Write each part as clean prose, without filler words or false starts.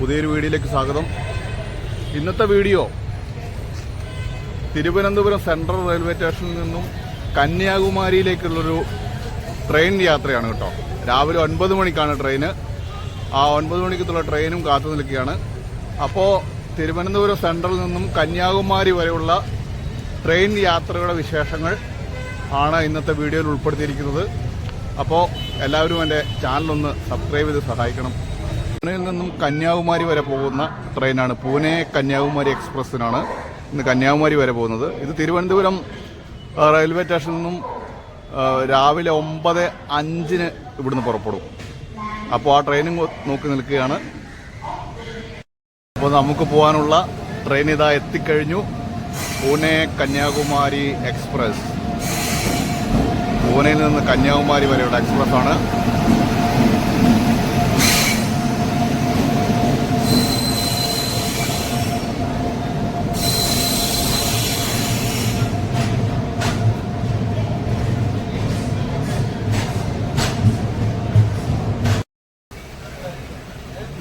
പുതിയൊരു വീഡിയോയിലേക്ക് സ്വാഗതം. ഇന്നത്തെ വീഡിയോ തിരുവനന്തപുരം സെൻട്രൽ റെയിൽവേ സ്റ്റേഷനിൽ നിന്നും കന്യാകുമാരിയിലേക്കുള്ളൊരു ട്രെയിൻ യാത്രയാണ് കേട്ടോ. രാവിലെ 9 മണിക്കാണ് ട്രെയിന്. ആ 9 മണിക്കുള്ള ട്രെയിനും കാത്തു നിൽക്കുകയാണ്. അപ്പോൾ തിരുവനന്തപുരം സെൻട്രലിൽ നിന്നും കന്യാകുമാരി വരെയുള്ള ട്രെയിൻ യാത്രയുടെ വിശേഷങ്ങൾ ആണ് ഇന്നത്തെ വീഡിയോയിൽ ഉൾപ്പെടുത്തിയിരിക്കുന്നത്. അപ്പോൾ എല്ലാവരും എൻ്റെ ചാനലൊന്ന് സബ്സ്ക്രൈബ് ചെയ്ത് സഹായിക്കണം. പൂനെയിൽ നിന്നും കന്യാകുമാരി വരെ പോകുന്ന ട്രെയിനാണ്. പൂനെ കന്യാകുമാരി എക്സ്പ്രസ്സിനാണ് ഇന്ന് കന്യാകുമാരി വരെ പോകുന്നത്. ഇത് തിരുവനന്തപുരം റെയിൽവേ സ്റ്റേഷനിൽ നിന്നും രാവിലെ 9:05 ഇവിടുന്ന് പുറപ്പെടും. അപ്പോൾ ആ ട്രെയിനും നോക്കി നിൽക്കുകയാണ്. അപ്പോൾ നമുക്ക് പോകാനുള്ള ട്രെയിൻ ഇതാ എത്തിക്കഴിഞ്ഞു. പൂനെ കന്യാകുമാരി എക്സ്പ്രസ്. പൂനെയിൽ നിന്ന് കന്യാകുമാരി വരെയുള്ള എക്സ്പ്രസ്സാണ്.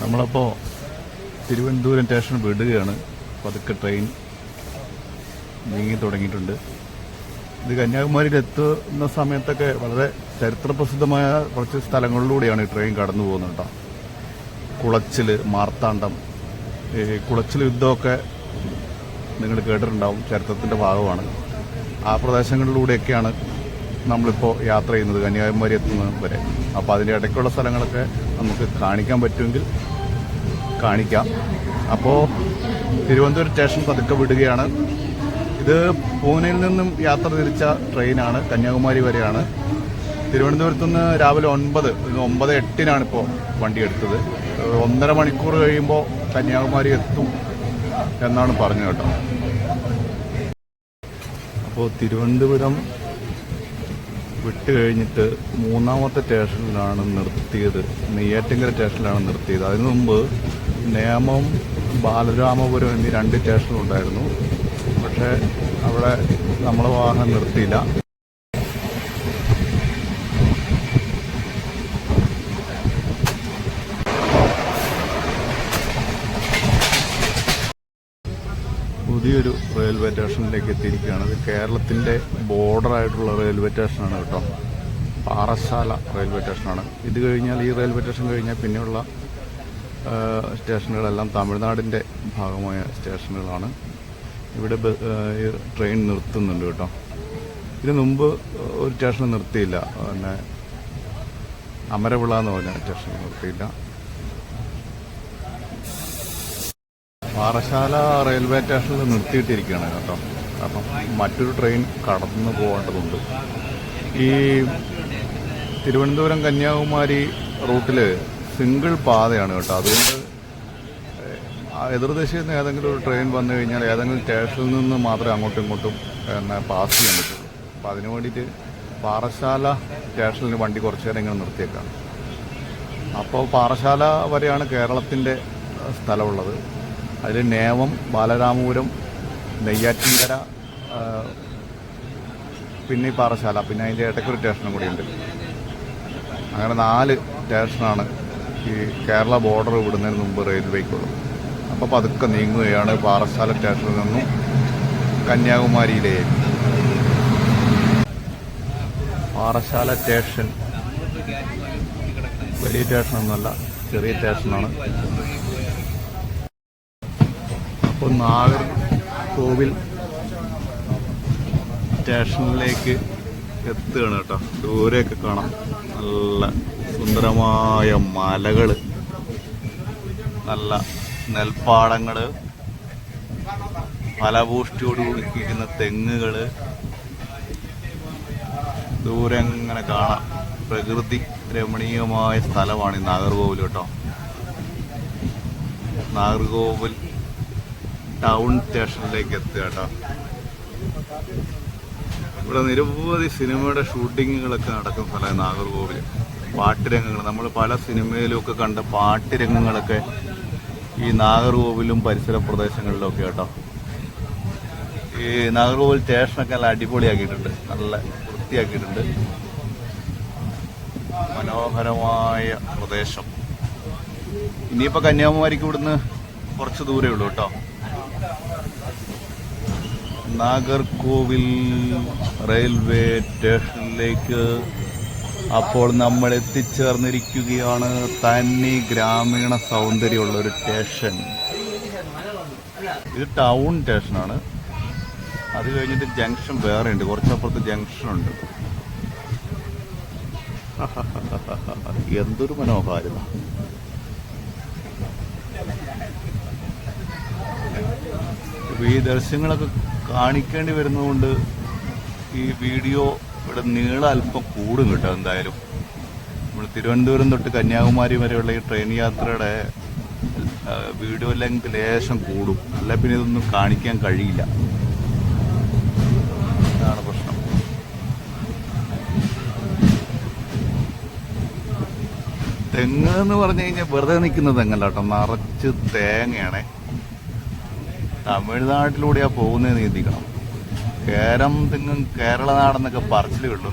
നമ്മളപ്പോൾ തിരുവനന്തപുരം സ്റ്റേഷൻ വിടുകയാണ്. പതുക്കെ ട്രെയിൻ നീങ്ങി തുടങ്ങിയിട്ടുണ്ട്. ഇത് കന്യാകുമാരിയിൽ എത്തുന്ന സമയത്തൊക്കെ വളരെ ചരിത്രപ്രസിദ്ധമായ കുറച്ച് സ്ഥലങ്ങളിലൂടെയാണ് ഈ ട്രെയിൻ കടന്നു പോകുന്നത് കേട്ടോ. കുളച്ചിൽ, മാർത്താണ്ഡം. ഈ കുളച്ചിൽ യുദ്ധമൊക്കെ നിങ്ങൾ കേട്ടിട്ടുണ്ടാവും, ചരിത്രത്തിൻ്റെ ഭാഗമാണ്. ആ പ്രദേശങ്ങളിലൂടെയൊക്കെയാണ് നമ്മളിപ്പോൾ യാത്ര ചെയ്യുന്നത് കന്യാകുമാരി എത്തുന്നത് വരെ. അപ്പോൾ അതിൻ്റെ ഇടയ്ക്കുള്ള സ്ഥലങ്ങളൊക്കെ നമുക്ക് കാണിക്കാൻ പറ്റുമെങ്കിൽ കാണിക്കാം. അപ്പോൾ തിരുവനന്തപുരം സ്റ്റേഷൻ പതുക്കെ വിടുകയാണ്. ഇത് പൂനെയിൽ നിന്നും യാത്ര തിരിച്ച ട്രെയിനാണ്. കന്യാകുമാരി വരെയാണ്. തിരുവനന്തപുരത്ത് നിന്ന് രാവിലെ 9:08 ഇപ്പോൾ വണ്ടി എടുത്തത്. 1.5 മണിക്കൂർ കഴിയുമ്പോൾ കന്യാകുമാരി എത്തും എന്നാണ് പറഞ്ഞത് കേട്ടോ. അപ്പോൾ തിരുവനന്തപുരം വിട്ട് കഴിഞ്ഞിട്ട് 3ാമത്തെ സ്റ്റേഷനിലാണ് നിർത്തിയത്. നെയ്യാറ്റിൻകര സ്റ്റേഷനിലാണ് നിർത്തിയത്. അതിനു മുമ്പ് നേമം, ബാലരാമപുരം എന്നീ 2 സ്റ്റേഷനുണ്ടായിരുന്നു. പക്ഷേ അവിടെ നമ്മളെ വാഹനം നിർത്തിയില്ല. പുതിയൊരു റെയിൽവേ സ്റ്റേഷനിലേക്ക് എത്തിയിരിക്കുകയാണ്. ഇത് കേരളത്തിൻ്റെ ബോർഡറായിട്ടുള്ള റെയിൽവേ സ്റ്റേഷനാണ് കേട്ടോ. പാറശാല റെയിൽവേ സ്റ്റേഷനാണ്. ഇത് കഴിഞ്ഞാൽ, ഈ റെയിൽവേ സ്റ്റേഷൻ കഴിഞ്ഞാൽ പിന്നെയുള്ള സ്റ്റേഷനുകളെല്ലാം തമിഴ്നാടിൻ്റെ ഭാഗമായ സ്റ്റേഷനുകളാണ്. ഇവിടെ ട്രെയിൻ നിർത്തുന്നുണ്ട് കേട്ടോ. ഇതിനു മുമ്പ് ഒരു സ്റ്റേഷനിൽ നിർത്തിയില്ല. പിന്നെ അമരവിള എന്ന് പറഞ്ഞ സ്റ്റേഷനിൽ നിർത്തിയില്ല. പാറശാല റെയിൽവേ സ്റ്റേഷനിൽ നിർത്തിയിട്ടിരിക്കുകയാണ് കേട്ടോ. അപ്പം മറ്റൊരു ട്രെയിൻ കടന്നു പോകേണ്ടതുണ്ട്. ഈ തിരുവനന്തപുരം കന്യാകുമാരി റൂട്ടിൽ സിംഗിൾ പാതയാണ് കേട്ടോ. അതുകൊണ്ട് എതിർദിശയിൽ നിന്ന് ഏതെങ്കിലും ഒരു ട്രെയിൻ വന്നു കഴിഞ്ഞാൽ ഏതെങ്കിലും സ്റ്റേഷനിൽ നിന്ന് മാത്രമേ അങ്ങോട്ടും ഇങ്ങോട്ടും പാസ് ചെയ്യാൻ പറ്റുള്ളൂ. അപ്പോൾ അതിനു വേണ്ടിയിട്ട് പാറശാല സ്റ്റേഷനിൽ വണ്ടി കുറച്ച് നേരം ഇങ്ങനെ നിർത്തിയേക്കാം. അപ്പോൾ പാറശാല വരെയാണ് കേരളത്തിൻ്റെ സ്ഥലമുള്ളത്. അതിൽ നേമം, ബാലരാമപുരം, നെയ്യാറ്റിൻകര, പിന്നെ പാറശാല, പിന്നെ അതിൻ്റെ ഇടയ്ക്കൊരു സ്റ്റേഷനും കൂടിയുണ്ട്. അങ്ങനെ 4 സ്റ്റേഷനാണ് ഈ കേരള ബോർഡർ വിടുന്നതിന് മുമ്പ് റെയിൽവേക്കുള്ളത്. അപ്പോൾ പതുക്കെ നീങ്ങുകയാണ് പാറശാല സ്റ്റേഷനിൽ നിന്നും കന്യാകുമാരിയിലേക്ക്. പാറശാല സ്റ്റേഷൻ വലിയ സ്റ്റേഷനൊന്നുമല്ല, ചെറിയ സ്റ്റേഷനാണ്. അപ്പോൾ നാഗർകോവിൽ സ്റ്റേഷനിലേക്ക് എത്തുകയാണ് കേട്ടോ. ദൂരെയൊക്കെ കാണാം നല്ല സുന്ദരമായ മലകൾ, നല്ല നെൽപ്പാടങ്ങൾ, ഫലപുഷ്ടിയോട് കൂടിയിരിക്കുന്ന തെങ്ങുകൾ ദൂരെ അങ്ങനെ കാണാം. പ്രകൃതി രമണീയമായ സ്ഥലമാണ് ഈ നാഗർകോവിൽ കേട്ടോ. നാഗർകോവിൽ ടൗൺ സ്റ്റേഷനിലേക്ക് എത്തുക കേട്ടോ. ഇവിടെ നിരവധി സിനിമയുടെ ഷൂട്ടിങ്ങുകളൊക്കെ നടക്കുന്ന സ്ഥലമാണ് നാഗർകോവിൽ. പാട്ടുരംഗങ്ങൾ, നമ്മൾ പല സിനിമയിലുമൊക്കെ കണ്ട പാട്ടുരംഗങ്ങളൊക്കെ ഈ നാഗർകോവിലും പരിസര പ്രദേശങ്ങളിലൊക്കെ കേട്ടോ. ഈ നാഗർകോവിൽ സ്റ്റേഷനൊക്കെ നല്ല അടിപൊളിയാക്കിയിട്ടുണ്ട്, നല്ല വൃത്തിയാക്കിയിട്ടുണ്ട്. മനോഹരമായ പ്രദേശം. ഇനിയിപ്പോൾ കന്യാകുമാരിക്ക് ഇവിടുന്ന് കുറച്ച് ദൂരേ ഉള്ളൂ കേട്ടോ. നാഗർകോവിൽ റെയിൽവേ സ്റ്റേഷനിലേക്ക് അപ്പോൾ നമ്മൾ എത്തിച്ചേർന്നിരിക്കുകയാണ്. തനി ഗ്രാമീണ സൗന്ദര്യമുള്ള ഒരു സ്റ്റേഷൻ. ഇത് ടൗൺ സ്റ്റേഷനാണ്. അത് കഴിഞ്ഞിട്ട് ജംഗ്ഷൻ വേറെ ഉണ്ട്, കുറച്ചപ്പുറത്ത് ജംഗ്ഷനുണ്ട്. എന്തൊരു മനോഹാരിത. ഈ ദൃശ്യങ്ങളൊക്കെ കാണിക്കേണ്ടി വരുന്നതുകൊണ്ട് ഈ വീഡിയോ ഇവിടെ നീളം അല്പം കൂടും കേട്ടോ. എന്തായാലും നമ്മൾ തിരുവനന്തപുരം തൊട്ട് കന്യാകുമാരി വരെയുള്ള ഈ ട്രെയിൻ യാത്രയുടെ വീഡിയോ ലെങ്ത് ലേശം കൂടും. അല്ല പിന്നെ ഇതൊന്നും കാണിക്കാൻ കഴിയില്ല. അതാണ് പ്രശ്നം. തെങ്ങ് എന്ന് പറഞ്ഞു കഴിഞ്ഞാൽ വെറുതെ നിൽക്കുന്ന തെങ്ങല്ല കേട്ടോ, നിറച്ച് തേങ്ങയാണേ. തമിഴ്നാട്ടിലൂടെയാ പോകുന്നതെന്ന് ചിന്തിക്കണം. കേരം തെങ്ങും കേരള നാടെന്നൊക്കെ പറച്ചിലേ ഉള്ളൂ.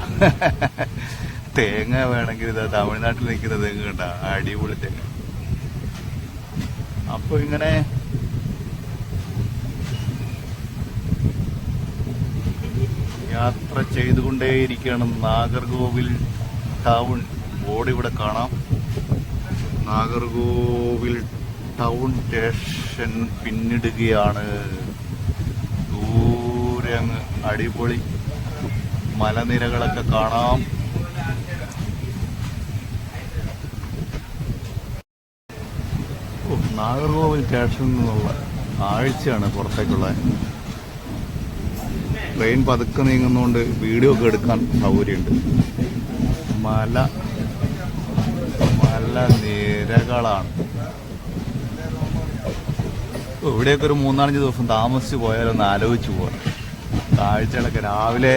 തേങ്ങ വേണമെങ്കിൽ ഇതാ തമിഴ്നാട്ടിൽ നിൽക്കുന്ന തെങ്ങ് കണ്ട, അടിപൊളി തെങ്ങ്. അപ്പൊ ഇങ്ങനെ യാത്ര ചെയ്തുകൊണ്ടേയിരിക്കുകയാണ്. നാഗർകോവിൽ ടൗൺ ബോർഡ് ഇവിടെ കാണാം. നാഗർകോവിൽ ടൗൺ സ്റ്റേഷൻ പിന്നിടുകയാണ്. ദൂരെ അങ്ങ് അടിപൊളി മലനിരകളൊക്കെ കാണാം. നാഗർകോവിൽ സ്റ്റേഷനിൽ നിന്നുള്ള കാഴ്ചയാണ് പുറത്തേക്കുള്ള. ട്രെയിൻ പതുക്കെ നീങ്ങുന്നതുകൊണ്ട് വീഡിയോ ഒക്കെ എടുക്കാൻ സൗകര്യമുണ്ട്. മലനിരകളാണ്. ഇവിടെയൊക്കെ ഒരു 3-4 ദിവസം താമസിച്ച് പോയാലൊന്ന് ആലോചിച്ച് പോകാം. കാഴ്ചകളൊക്കെ രാവിലെ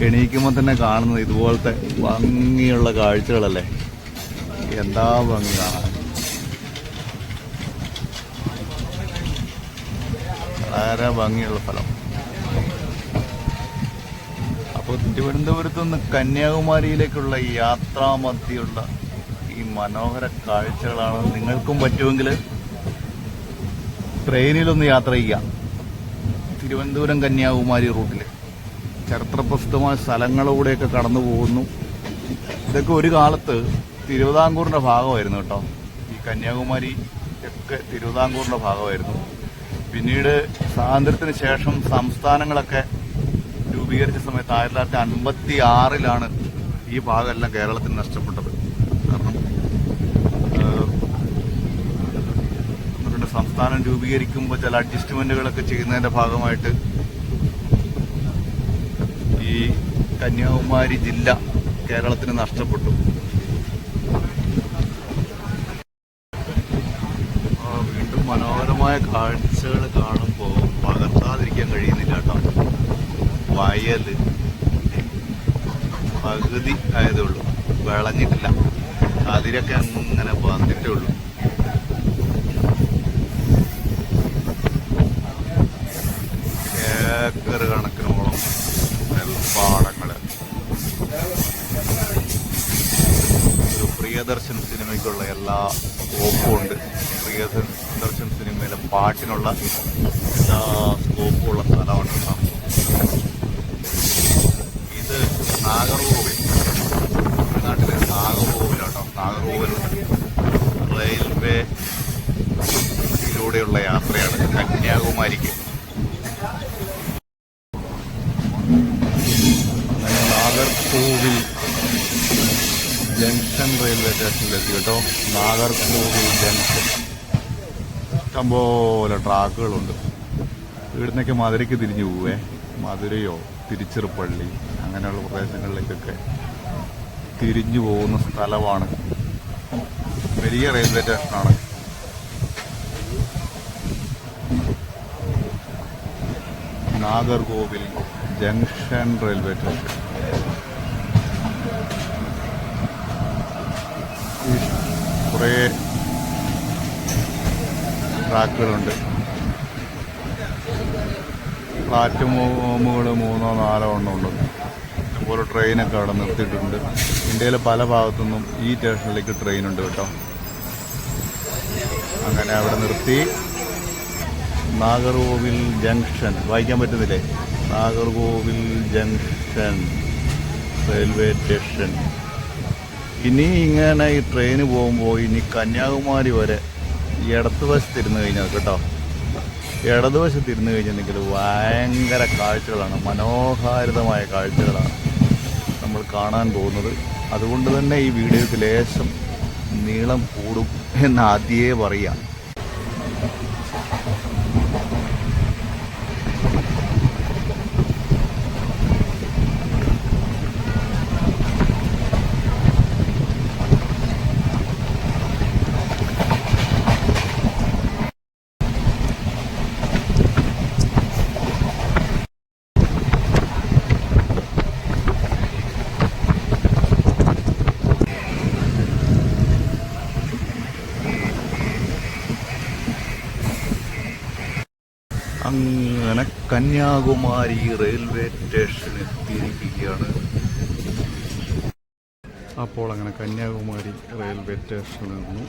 എണീക്കുമ്പോൾ തന്നെ കാണുന്നത് ഇതുപോലത്തെ ഭംഗിയുള്ള കാഴ്ചകളല്ലേ. എന്താ ഭംഗി കാണാൻ. വളരെ ഭംഗിയുള്ള സ്ഥലം. അപ്പോൾ തിരുവനന്തപുരത്ത് നിന്ന് കന്യാകുമാരിയിലേക്കുള്ള ഈ യാത്രാമധ്യയുള്ള ഈ മനോഹര കാഴ്ചകളാണ്. നിങ്ങൾക്കും പറ്റുമെങ്കിൽ ട്രെയിനിലൊന്ന് യാത്ര ചെയ്യാം. തിരുവനന്തപുരം കന്യാകുമാരി റൂട്ടിൽ ചരിത്രപ്രസിദ്ധമായ സ്ഥലങ്ങളിലൂടെയൊക്കെ കടന്നു പോകുന്നു. ഇതൊക്കെ ഒരു കാലത്ത് തിരുവിതാംകൂറിൻ്റെ ഭാഗമായിരുന്നു കേട്ടോ. ഈ കന്യാകുമാരി ഒക്കെ തിരുവിതാംകൂറിൻ്റെ ഭാഗമായിരുന്നു. പിന്നീട് സ്വാതന്ത്ര്യത്തിന് ശേഷം സംസ്ഥാനങ്ങളൊക്കെ രൂപീകരിച്ച സമയത്ത് 1956 ഈ ഭാഗമെല്ലാം കേരളത്തിന് നഷ്ടപ്പെട്ടത്. കാരണം സംസ്ഥാനം രൂപീകരിക്കുമ്പോൾ ചില അഡ്ജസ്റ്റ്മെന്റുകളൊക്കെ ചെയ്യുന്നതിന്റെ ഭാഗമായിട്ട് ഈ കന്യാകുമാരി ജില്ല കേരളത്തിന് നഷ്ടപ്പെട്ടു. വീണ്ടും മനോഹരമായ കാഴ്ചകൾ കാണുമ്പോൾ പകർത്താതിരിക്കാൻ കഴിയുന്നില്ല കേട്ടോ. വയല് പകുതി ആയതേ ഉള്ളൂ, വിളഞ്ഞിട്ടില്ല. അതിലൊക്കെ അങ്ങനെ വന്നിട്ടേ ഉള്ളൂ. ഏക്കർ കണക്കിനോളം നെൽപ്പാടങ്ങള്. ഒരു പ്രിയദർശൻ സിനിമയ്ക്കുള്ള എല്ലാ സ്കോപ്പും ഉണ്ട്. പ്രിയദർശൻ സിനിമയിലെ പാട്ടിനുള്ള എല്ലാ സ്കോപ്പും ഉള്ള സ്ഥലമാണ് കേട്ടോ. ഇത് നാഗർകോവിൽ, തമിഴ്നാട്ടിലെ നാഗർകോവിലാട്ടോ. നാഗർകോവിൽ റെയിൽവേയിലൂടെയുള്ള യാത്രയാണ് കന്യാകുമാരിക്ക്. നാഗർകോവിൽ ജംഗ്ഷൻ റെയിൽവേ സ്റ്റേഷനിലെത്തി കേട്ടോ. നാഗർകോവിൽ ജംഗ്ഷൻ ഇഷ്ടംപോലെ ട്രാക്കുകളുണ്ട്. ഇവിടുന്നൊക്കെ മധുരയ്ക്ക് തിരിഞ്ഞു പോവേ. മധുരയോ തിരുച്ചിറപ്പള്ളി അങ്ങനെയുള്ള പ്രദേശങ്ങളിലേക്കൊക്കെ തിരിഞ്ഞു പോകുന്ന സ്ഥലമാണ്. വലിയ റെയിൽവേ സ്റ്റേഷനാണ്. Nagercoil junction railway station. കുറേ ട്രാക്കുകളുണ്ട്. പ്ലാറ്റ്ഫോമുകൾ 3-4 ഉണ്ട്. അതുപോലെ ട്രെയിനൊക്കെ അവിടെ നിർത്തിയിട്ടുണ്ട്. ഇന്ത്യയിലെ പല ഭാഗത്തുനിന്നും ഈ സ്റ്റേഷനിലേക്ക് ട്രെയിനുണ്ട് കേട്ടോ. അങ്ങനെ അവിടെ നിർത്തി. നാഗർകോവിൽ ജംഗ്ഷൻ വായിക്കാൻ പറ്റുന്നില്ലേ? Nagercoil junction railway station. ഇനി ഇങ്ങനെ ഈ ട്രെയിന് പോകുമ്പോൾ ഇനി കന്യാകുമാരി വരെ ഇടതുവശത്തിരുന്ന് കഴിഞ്ഞാൽ കേട്ടോ, ഇടതുവശത്തിരുന്ന് കഴിഞ്ഞിട്ടുണ്ടെങ്കിൽ ഭയങ്കര കാഴ്ചകളാണ്, മനോഹാരിതമായ കാഴ്ചകളാണ് നമ്മൾ കാണാൻ പോകുന്നത്. അതുകൊണ്ട് തന്നെ ഈ വീഡിയോയ്ക്ക് ലേശം നീളം കൂടും എന്ന് ആദ്യമേ പറയാം. അങ്ങനെ കന്യാകുമാരി റെയിൽവേ സ്റ്റേഷൻ എത്തിയിരിക്കുകയാണ്. അപ്പോൾ അങ്ങനെ കന്യാകുമാരി റെയിൽവേ സ്റ്റേഷനിൽ നിന്നും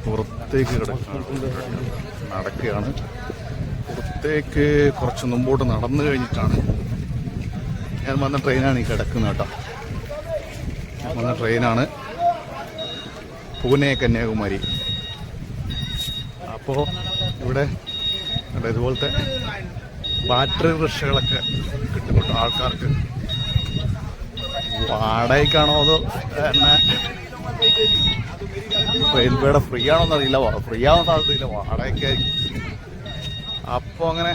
പുറത്തേക്ക് നടക്കുകയാണ്. പുറത്തേക്ക് കുറച്ച് മുമ്പോട്ട് നടന്നു കഴിഞ്ഞിട്ടാണ് ഞാൻ വന്ന ട്രെയിനാണ് ഈ കിടക്കുന്നത് കേട്ടോ. വന്ന ട്രെയിനാണ് പൂനെ കന്യാകുമാരി. അപ്പോൾ ഇവിടെ ഇതുപോലത്തെ ബാറ്ററി റിക്ഷകളൊക്കെ കിട്ടും കേട്ടോ ആൾക്കാർക്ക്. വാടകയ്ക്കാണോ അതോ തന്നെ റെയിൽവേയുടെ ഫ്രീ ആണോന്ന് അറിയില്ല. ഫ്രീ ആവാൻ സാധ്യതയില്ല, വാടകയ്ക്കായിരിക്കും. അപ്പോൾ അങ്ങനെ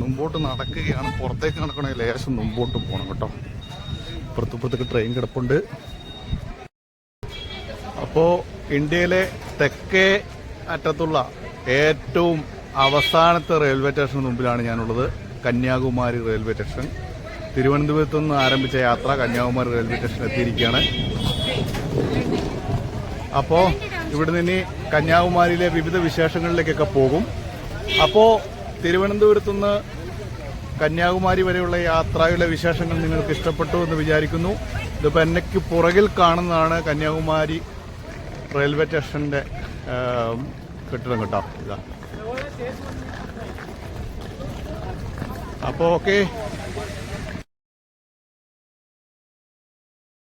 മുമ്പോട്ട് നടക്കുകയാണ്. പുറത്തേക്ക് നടക്കണമെങ്കിൽ ലേശം മുമ്പോട്ട് പോകണം കേട്ടോ. ഇപ്പുറത്തേക്ക് ട്രെയിൻ കിടപ്പുണ്ട്. അപ്പോൾ ഇന്ത്യയിലെ തെക്കേ അറ്റത്തുള്ള ഏറ്റവും അവസാനത്തെ റെയിൽവേ സ്റ്റേഷന് മുമ്പിലാണ് ഞാനുള്ളത്. Kanyakumari railway station. തിരുവനന്തപുരത്തു നിന്ന് ആരംഭിച്ച യാത്ര കന്യാകുമാരി റെയിൽവേ സ്റ്റേഷൻ എത്തിയിരിക്കുകയാണ്. അപ്പോൾ ഇവിടെ നിന്ന് കന്യാകുമാരിയിലെ വിവിധ വിശേഷങ്ങളിലേക്കൊക്കെ പോകും. അപ്പോൾ തിരുവനന്തപുരത്തു നിന്ന് കന്യാകുമാരി വരെയുള്ള യാത്രയുടെ വിശേഷങ്ങൾ നിങ്ങൾക്ക് ഇഷ്ടപ്പെട്ടു എന്ന് വിചാരിക്കുന്നു. ഇതിപ്പോൾ എനിക്ക് പുറകിൽ കാണുന്നതാണ് കന്യാകുമാരി റെയിൽവേ സ്റ്റേഷൻ്റെ കെട്ടിടം കേട്ടോ. ഇതാ. അപ്പോൾ ഓക്കെ.